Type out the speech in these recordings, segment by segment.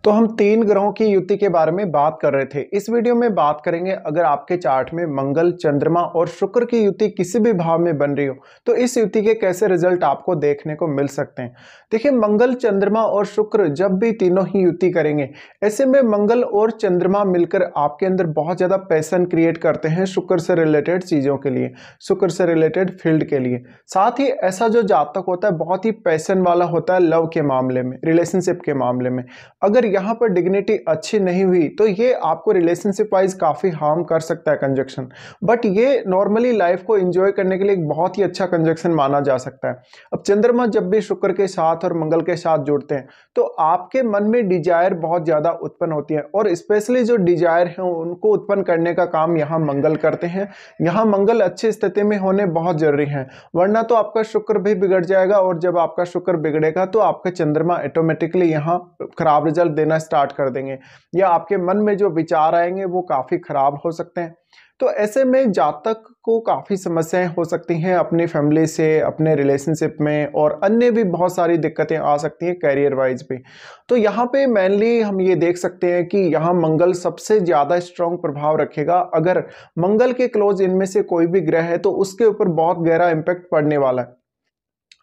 तो हम 3 ग्रहों की युति के बारे में बात कर रहे थे। इस वीडियो में बात करेंगे अगर आपके चार्ट में मंगल, चंद्रमा और शुक्र की युति किसी भी भाव में बन रही हो तो इस युति के कैसे रिजल्ट आपको देखने को मिल सकते हैं। देखिए, मंगल, चंद्रमा और शुक्र जब भी तीनों ही युति करेंगे, ऐसे में मंगल और चंद्रमा मिलकर आपके अंदर बहुत ज्यादा पैशन क्रिएट करते हैं शुक्र से रिलेटेड चीजों के लिए, शुक्र से रिलेटेड फील्ड के लिए। साथ ही ऐसा जो जातक होता है बहुत ही पैशन वाला होता है लव के मामले में, रिलेशनशिप के मामले में। अगर यहाँ पर डिग्निटी अच्छी नहीं हुई तो ये आपको रिलेशनशिप वाइज काफी हार्म कर सकता है कंजक्शन, बट ये नॉर्मली लाइफ को एंजॉय करने के लिए एक बहुत ही अच्छा कंजक्शन माना जा सकता है। अब चंद्रमा जब भी शुक्र के साथ और मंगल के साथ जुड़ते हैं तो आपके मन में डिजायर बहुत ज्यादा उत्पन्न होती है, और स्पेशली जो डिजायर है उनको उत्पन्न करने का काम यहाँ मंगल करते हैं। यहाँ मंगल अच्छी स्थिति में होने बहुत जरूरी है, वरना तो आपका शुक्र भी बिगड़ जाएगा, और जब आपका शुक्र बिगड़ेगा तो आपका चंद्रमा ऑटोमेटिकली यहाँ खराब रिजल्ट देना स्टार्ट कर देंगे, या आपके मन में जो विचार आएंगे वो काफी खराब हो सकते हैं। तो ऐसे में जातक को काफी समस्याएं हो सकती हैं अपनी फैमिली से, अपने रिलेशनशिप में, और अन्य भी बहुत सारी दिक्कतें आ सकती हैं कैरियर वाइज भी। तो यहाँ पे मेनली हम ये देख सकते हैं कि यहाँ मंगल सबसे ज्यादा स्ट्रॉन्ग प्रभाव रखेगा। अगर मंगल के क्लोज इनमें से कोई भी ग्रह है तो उसके ऊपर बहुत गहरा इंपैक्ट पड़ने वाला है।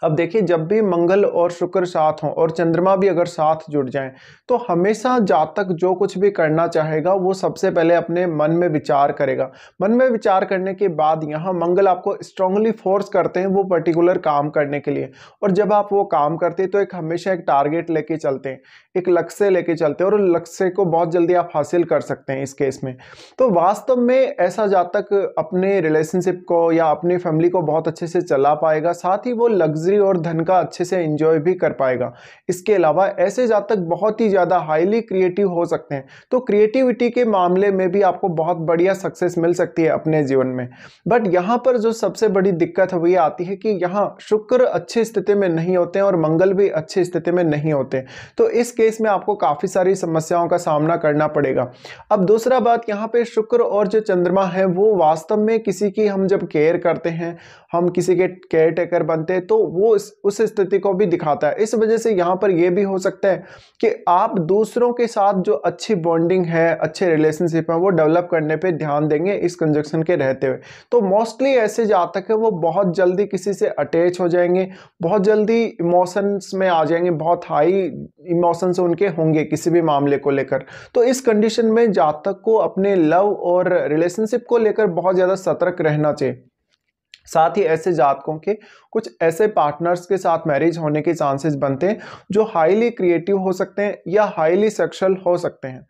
अब देखिए, जब भी मंगल और शुक्र साथ हों और चंद्रमा भी अगर साथ जुड़ जाएं तो हमेशा जातक जो कुछ भी करना चाहेगा वो सबसे पहले अपने मन में विचार करेगा। मन में विचार करने के बाद यहाँ मंगल आपको स्ट्रांगली फोर्स करते हैं वो पर्टिकुलर काम करने के लिए, और जब आप वो काम करते हैं तो एक हमेशा एक टारगेट लेके चलते हैं, एक लक्ष्य लेके चलते हैं, और लक्ष्य को बहुत जल्दी आप हासिल कर सकते हैं इस केस में। तो वास्तव में ऐसा जातक अपने रिलेशनशिप को या अपनी फैमिली को बहुत अच्छे से चला पाएगा, साथ ही वो लग्जरी और धन का अच्छे से एंजॉय भी कर पाएगा। इसके अलावा ऐसे जातक बहुत ही ज्यादा हाईली क्रिएटिव हो सकते हैं, तो क्रिएटिविटी के मामले में भी आपको बहुत बढ़िया सक्सेस मिल सकती है अपने जीवन में। बट यहाँ पर जो सबसे बड़ी दिक्कत है वो ये आती है कि यहाँ शुक्र अच्छी स्थिति में नहीं होते हैं और मंगल भी अच्छी स्थिति में नहीं होते, तो इस केस में आपको काफी सारी समस्याओं का सामना करना पड़ेगा। अब दूसरा बात, यहाँ पे शुक्र और जो चंद्रमा है वो वास्तव में किसी की हम जब केयर करते हैं, हम किसी के केयर टेकर बनते हैं, तो वो उस स्थिति को भी दिखाता है। इस वजह से यहाँ पर यह भी हो सकता है कि आप दूसरों के साथ जो अच्छी बॉन्डिंग है, अच्छे रिलेशनशिप है, वो डेवलप करने पे ध्यान देंगे इस कंजक्शन के रहते हुए। तो मोस्टली ऐसे जातक है वो बहुत जल्दी किसी से अटैच हो जाएंगे, बहुत जल्दी इमोशंस में आ जाएंगे, बहुत हाई इमोशंस उनके होंगे किसी भी मामले को लेकर। तो इस कंडीशन में जातक को अपने लव और रिलेशनशिप को लेकर बहुत ज्यादा सतर्क रहना चाहिए। साथ ही ऐसे जातकों के कुछ ऐसे पार्टनर्स के साथ मैरिज होने के चांसेस बनते हैं जो हाईली क्रिएटिव हो सकते हैं या हाईली सेक्सुअल हो सकते हैं।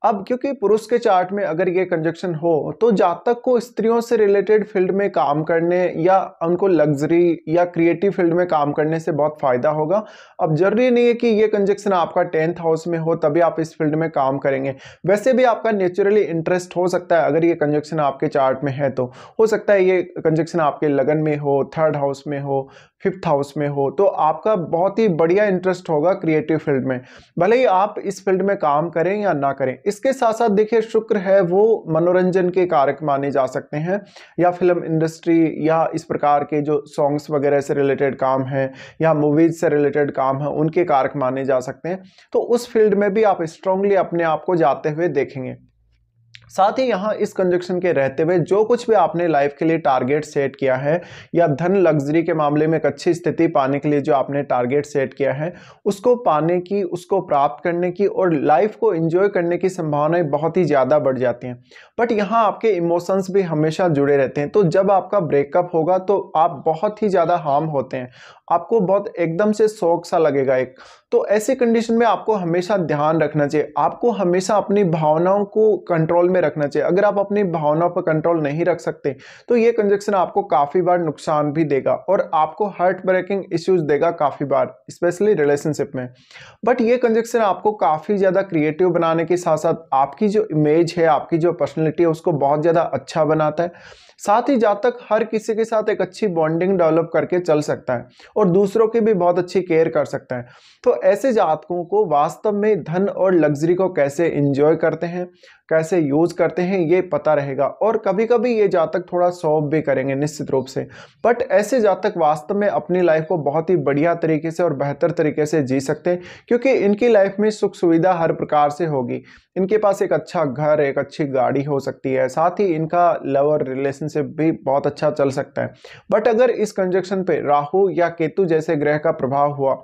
अब क्योंकि पुरुष के चार्ट में अगर ये कंजक्शन हो तो जातक को स्त्रियों से रिलेटेड फील्ड में काम करने या उनको लग्जरी या क्रिएटिव फील्ड में काम करने से बहुत फायदा होगा। अब जरूरी नहीं है कि ये कंजक्शन आपका 10th हाउस में हो तभी आप इस फील्ड में काम करेंगे, वैसे भी आपका नेचुरली इंटरेस्ट हो सकता है। अगर ये कंजक्शन आपके चार्ट में है तो हो सकता है ये कंजक्शन आपके लगन में हो, 3rd हाउस में हो, 5th हाउस में हो, तो आपका बहुत ही बढ़िया इंटरेस्ट होगा क्रिएटिव फील्ड में, भले ही आप इस फील्ड में काम करें या ना करें। इसके साथ साथ देखिए, शुक्र है वो मनोरंजन के कारक माने जा सकते हैं, या फिल्म इंडस्ट्री या इस प्रकार के जो सॉन्ग्स वगैरह से रिलेटेड काम है या मूवीज से रिलेटेड काम है उनके कारक माने जा सकते हैं। तो उस फील्ड में भी आप स्ट्रांगली अपने आप को जाते हुए देखेंगे। साथ ही यहाँ इस कंजक्शन के रहते हुए जो कुछ भी आपने लाइफ के लिए टारगेट सेट किया है, या धन लग्जरी के मामले में एक अच्छी स्थिति पाने के लिए जो आपने टारगेट सेट किया है, उसको पाने की, उसको प्राप्त करने की और लाइफ को एंजॉय करने की संभावनाएं बहुत ही ज़्यादा बढ़ जाती हैं। बट यहाँ आपके इमोशंस भी हमेशा जुड़े रहते हैं, तो जब आपका ब्रेकअप होगा तो आप बहुत ही ज़्यादा हार्म होते हैं, आपको बहुत एकदम से शौक सा लगेगा एक। तो ऐसी कंडीशन में आपको हमेशा ध्यान रखना चाहिए, आपको हमेशा अपनी भावनाओं को कंट्रोल में रखना चाहिए। अगर आप अपनी भावनाओं पर कंट्रोल नहीं रख सकते तो ये कंजक्शन आपको काफी बार नुकसान भी देगा और आपको हार्ट ब्रेकिंग इश्यूज देगा काफी बार, स्पेशली रिलेशनशिप में। बट ये कंजक्शन आपको काफी ज्यादा क्रिएटिव बनाने के साथ साथ आपकी जो इमेज है, आपकी जो पर्सनैलिटी है, उसको बहुत ज्यादा अच्छा बनाता है। साथ ही जातक हर किसी के साथ एक अच्छी बॉन्डिंग डेवलप करके चल सकता है और दूसरों की भी बहुत अच्छी केयर कर सकता है। तो ऐसे जातकों को वास्तव में धन और लग्जरी को कैसे एंजॉय करते हैं, कैसे यूज करते हैं, ये पता रहेगा। और कभी कभी ये जातक थोड़ा शौक भी करेंगे निश्चित रूप से, बट ऐसे जातक वास्तव में अपनी लाइफ को बहुत ही बढ़िया तरीके से और बेहतर तरीके से जी सकते हैं, क्योंकि इनकी लाइफ में सुख सुविधा हर प्रकार से होगी। इनके पास एक अच्छा घर, एक अच्छी गाड़ी हो सकती है, साथ ही इनका लव और रिलेशनशिप भी बहुत अच्छा चल सकता है। बट अगर इस कंजक्शन पे राहु या केतु जैसे ग्रह का प्रभाव हुआ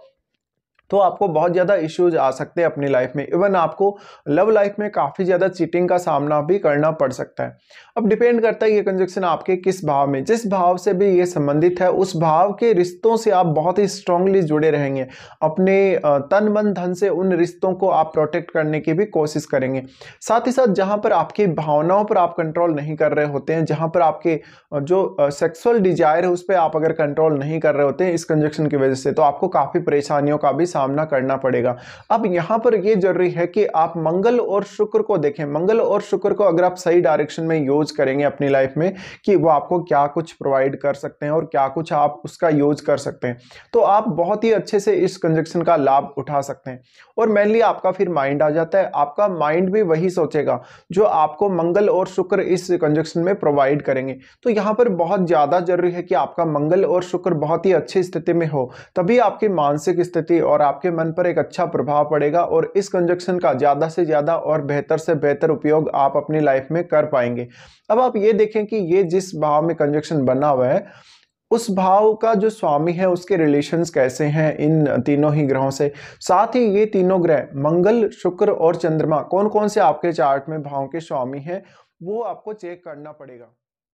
तो आपको बहुत ज़्यादा इश्यूज आ सकते हैं अपनी लाइफ में। इवन आपको लव लाइफ में काफ़ी ज़्यादा चीटिंग का सामना भी करना पड़ सकता है। अब डिपेंड करता है ये कंजक्शन आपके किस भाव में, जिस भाव से भी ये संबंधित है उस भाव के रिश्तों से आप बहुत ही स्ट्रांगली जुड़े रहेंगे। अपने तन मन धन से उन रिश्तों को आप प्रोटेक्ट करने की भी कोशिश करेंगे। साथ ही साथ जहाँ पर आपकी भावनाओं पर आप कंट्रोल नहीं कर रहे होते हैं, जहाँ पर आपके जो सेक्सुअल डिजायर है उस पर आप अगर कंट्रोल नहीं कर रहे होते हैं इस कंजक्शन की वजह से, तो आपको काफ़ी परेशानियों का भी सामना करना पड़ेगा। अब यहाँ पर यह जरूरी है कि आप मंगल और शुक्र को देखें। मंगल और शुक्र को अगर आप सही डायरेक्शन में यूज करेंगे अपनी लाइफ में कि वो आपको क्या कुछ प्रोवाइड कर सकते हैं और क्या कुछ आप उसका यूज कर सकते हैं, तो आप बहुत ही अच्छे से इस कंजक्शन का लाभ उठा सकते हैं। और मेनली आपका फिर माइंड आ जाता है, आपका माइंड भी वही सोचेगा जो आपको मंगल और शुक्र इस कंजक्शन में प्रोवाइड करेंगे। तो यहाँ पर बहुत ज्यादा जरूरी है कि आपका मंगल और शुक्र बहुत ही अच्छी स्थिति में हो, तभी आपकी मानसिक स्थिति और आपके मन पर एक अच्छा प्रभाव पड़ेगा और इस कंजक्शन का ज्यादा से ज्यादा और बेहतर से बेहतर उपयोग आप अपनी लाइफ में कर पाएंगे। अब आप ये देखें कि ये जिस भाव में कंजक्शन बना हुआ है उस भाव का जो स्वामी है उसके रिलेशंस कैसे हैं इन तीनों ही ग्रहों से। साथ ही ये तीनों ग्रह मंगल, शुक्र और चंद्रमा कौन कौन से आपके चार्ट में भाव के स्वामी हैं वो आपको चेक करना पड़ेगा।